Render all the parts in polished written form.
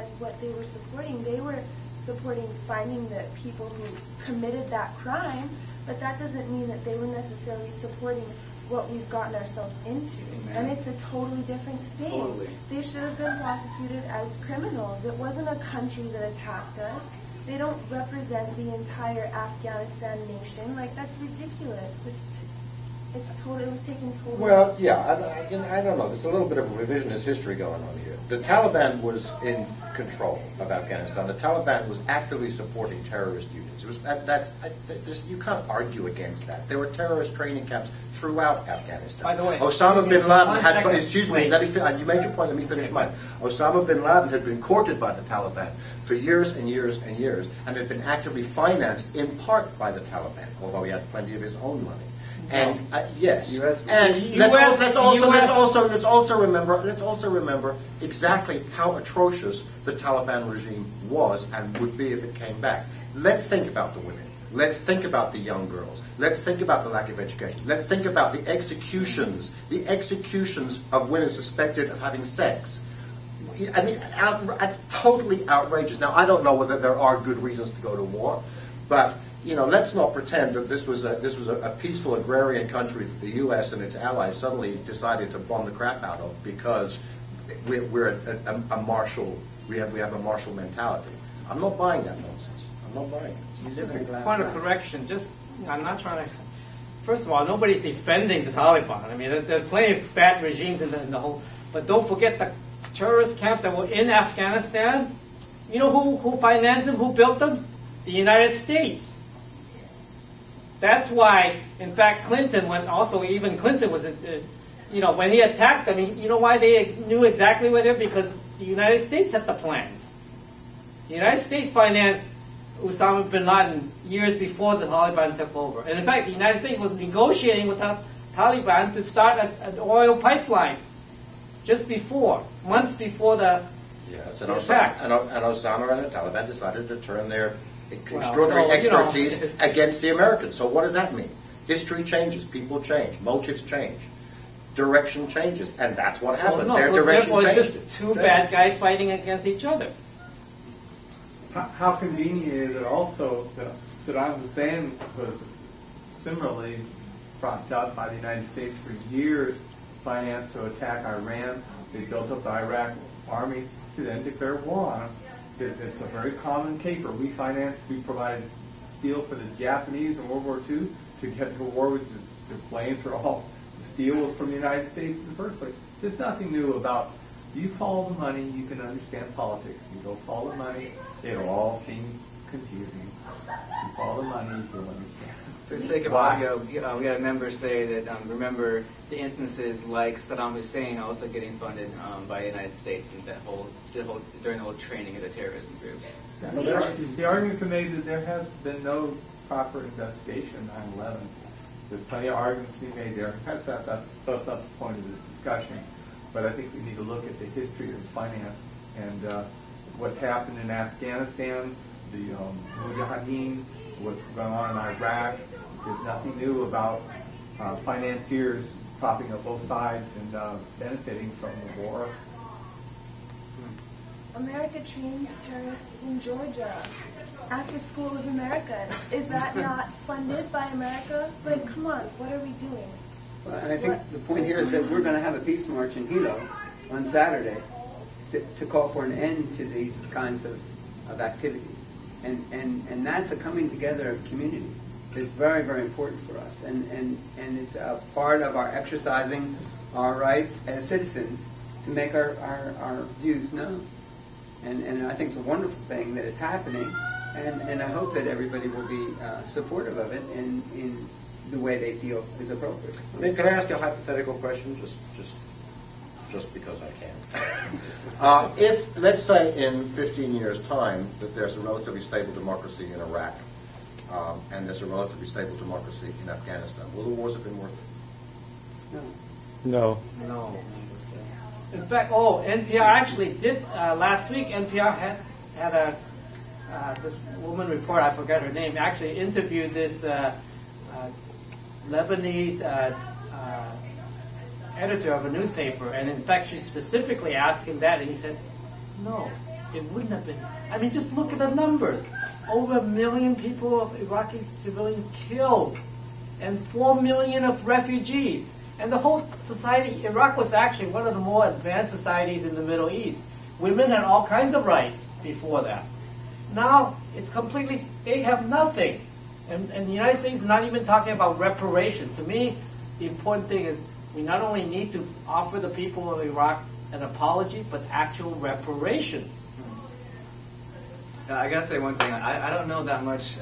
realize what they were supporting. They were supporting finding the people who committed that crime, but that doesn't mean that they were necessarily supporting what we've gotten ourselves into. Amen. And it's a totally different thing. Totally. They should have been prosecuted as criminals. It wasn't a country that attacked us. They don't represent the entire Afghanistan nation. Like, that's ridiculous. It was taken totally. Well, yeah, I don't know. There's a little bit of a revisionist history going on here. The Taliban was in control of Afghanistan. The Taliban was actively supporting terrorist units. It was you can't argue against that. There were terrorist training camps throughout Afghanistan. By the way, Osama bin Laden had. Excuse me. You made your point. Let me finish mine. Osama bin Laden had been courted by the Taliban for years and years and years, and had been actively financed in part by the Taliban, although he had plenty of his own money. And yes, and let's also remember exactly how atrocious the Taliban regime was and would be if it came back. Let's think about the women. Let's think about the young girls. Let's think about the lack of education. Let's think about the executions of women suspected of having sex. I mean, totally outrageous. Now, I don't know whether there are good reasons to go to war, but let's not pretend that this was a peaceful agrarian country that the U.S. and its allies suddenly decided to bomb the crap out of because we're a martial. We have a martial mentality. I'm not buying that nonsense. I'm not buying it. Just a point of correction. I'm not trying to. First of all, nobody's defending the Taliban. I mean, there are plenty of bad regimes in the whole. But don't forget the terrorist camps that were in Afghanistan. You know who financed them? Who built them? The United States. That's why, in fact, Clinton was, when he attacked them, you know why they knew exactly where they were? Because the United States had the plans. The United States financed Osama bin Laden years before the Taliban took over. And in fact, the United States was negotiating with the Taliban to start an oil pipeline just months before the attack. And Osama and the Taliban decided to turn their extraordinary expertise against the Americans. So what does that mean? History changes, people change, motives change, direction changes, and that's what happened. Their direction changed. It's just two bad guys fighting against each other. How convenient is it also that Saddam Hussein was similarly propped up by the United States for years, financed to attack Iran. They built up the Iraq army to then declare war on them. It's a very common caper. We provided steel for the Japanese in World War II to get to war with the planes for all. The steel was from the United States in the first place. There's nothing new about, you follow the money, you can understand politics. You go follow the money, it'll all seem confusing. You follow the money, you'll understand. For the sake of audio, we had a member say that remember the instances like Saddam Hussein also getting funded by the United States and during the whole training of the terrorism groups. The argument can be made that there has been no proper investigation of 9/11. There's plenty of arguments to be made there. Perhaps that's not the point of this discussion, but I think we need to look at the history of finance and what's happened in Afghanistan, the Mujahideen, what's going on in Iraq. There's nothing new about financiers propping up both sides and benefiting from the war. America trains terrorists in Georgia at the School of Americans. Is that not funded by America? Like, come on, what are we doing? Well, and I think the point here is that we're going to have a peace march in Hilo on Saturday to call for an end to these kinds of activities. And that's a coming together of community. It's very, very important for us. And it's a part of our exercising our rights as citizens to make our views known. And I think it's a wonderful thing that is happening. And I hope that everybody will be supportive of it in the way they feel is appropriate. I mean, can I ask you a hypothetical question, just because I can? If, let's say, in 15 years' time, that there's a relatively stable democracy in Iraq, and there's a relatively stable democracy in Afghanistan, will the wars have been worth it? No. No. In fact, NPR actually did last week. NPR had a this woman reporter, I forgot her name, actually interviewed this Lebanese editor of a newspaper, and in fact, she specifically asked him that, and he said, "No, it wouldn't have been. I mean, just look at the numbers. Over 1 million people of Iraqi civilians killed, and 4 million of refugees. And the whole society, Iraq was actually one of the more advanced societies in the Middle East. Women had all kinds of rights before that. Now, it's completely, they have nothing. And the United States is not even talking about reparation. To me, the important thing is we not only need to offer the people of Iraq an apology, but actual reparations. I gotta say one thing. I don't know that much.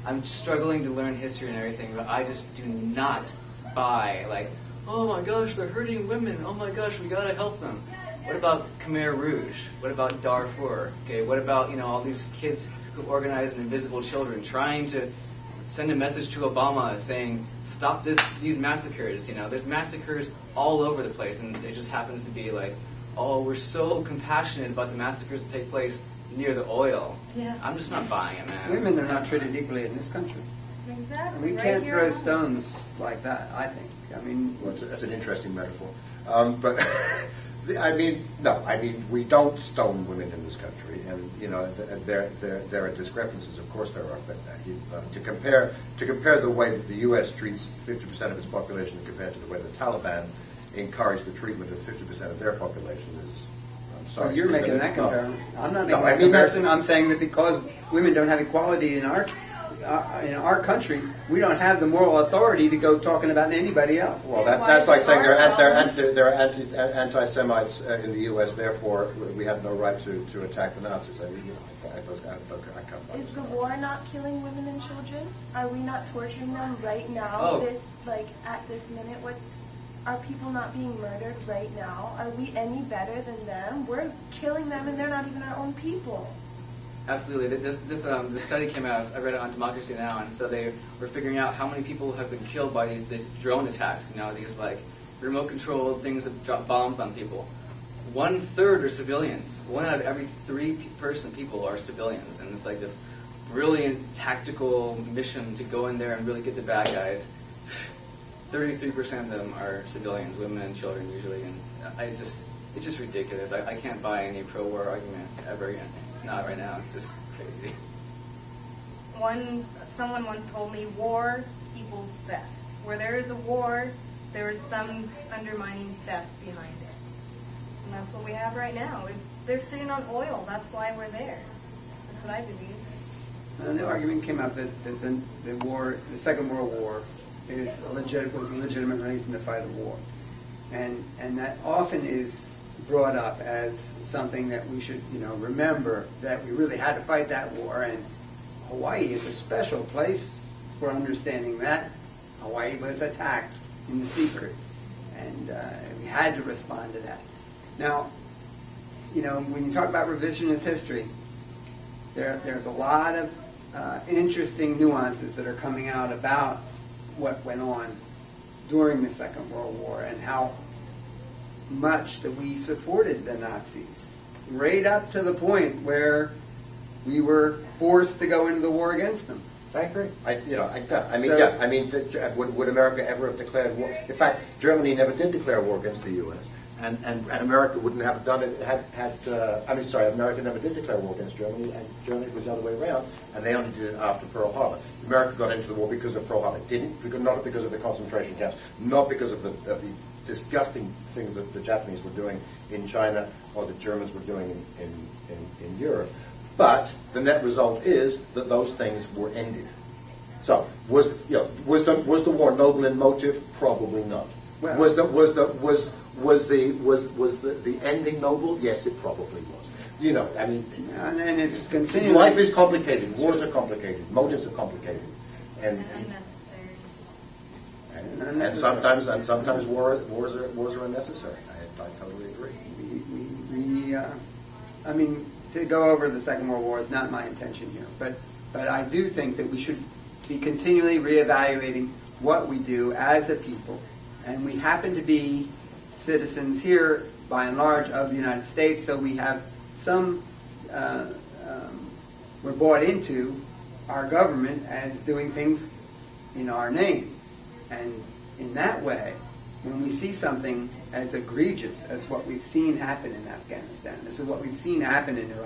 I'm struggling to learn history and everything, but I just do not buy, like, oh my gosh, they're hurting women. Oh my gosh, we gotta help them. What about Khmer Rouge? What about Darfur? Okay, what about, all these kids who organize an Invisible Children trying to send a message to Obama saying, stop these massacres. There's massacres all over the place, and it just happens to be like, oh, we're so compassionate about the massacres that take place near the oil. Yeah. I'm just not buying it, man. Women are not treated equally in this country. Exactly. We right can't here throw at home. stones like that, I think. I mean, Well, that's an interesting metaphor. But, we don't stone women in this country. And, there are discrepancies, of course there are. But to compare the way that the U.S. treats 50% of its population compared to the way the Taliban encourage the treatment of 50% of their population is, I'm sorry. you're Steve, making but that it's not. comparison. I'm not No, making I that mean, comparison. I'm saying that because women don't have equality in our country, we don't have the moral authority to go talking about anybody else. Well, that's like saying they're anti-Semites in the U.S., therefore we have no right to attack the Nazis. I can't buy Is it. the war not killing women and children? Are we not torturing them right now? Oh. At this minute, are people not being murdered right now? Are we any better than them? We're killing them, and they're not even our own people. Absolutely. This study came out. I read it on Democracy Now! And so they were figuring out how many people have been killed by these drone attacks. These like remote control things that drop bombs on people. 1/3 are civilians. 1 out of every 3 people are civilians, and it's like this brilliant tactical mission to go in there and really get the bad guys. 33% of them are civilians, women and children usually, and it's just ridiculous. I can't buy any pro-war argument ever again. Not right now. It's just crazy. Someone once told me, war equals theft. Where there is a war, there is some undermining theft behind it. And that's what we have right now. They're sitting on oil. That's why we're there. That's what I believe. And the argument came up that the Second World War was a legitimate reason to fight a war, and that often is brought up as something that we should remember, that we really had to fight that war. And Hawaii is a special place for understanding that. Hawaii was attacked in secret, and we had to respond to that. Now, when you talk about revisionist history, there's a lot of interesting nuances that are coming out about what went on during the Second World War and how much that we supported the Nazis, right up to the point where we were forced to go into the war against them. I agree. Would America ever have declared war? In fact, Germany never did declare war against the U.S. And America wouldn't have done it America never did declare war against Germany, and Germany was the other way around, and they only did it after Pearl Harbor. America got into the war because of Pearl Harbor. Not because of the concentration camps, not because of the disgusting things that the Japanese were doing in China or the Germans were doing in Europe. But the net result is that those things were ended. So was the war noble in motive? Probably not. Well, Was the ending noble? Yes, it probably was. And it's continuing. Life is complicated. Wars are complicated. Motives are complicated, and Unnecessary. sometimes wars are unnecessary. I totally agree. To go over the Second World War is not my intention here, but I do think that we should be continually reevaluating what we do as a people, and we happen to be citizens here, by and large, of the United States, so we have some, we're bought into our government as doing things in our name, and in that way, when we see something as egregious as what we've seen happen in Afghanistan, this is what we've seen happen in Iraq,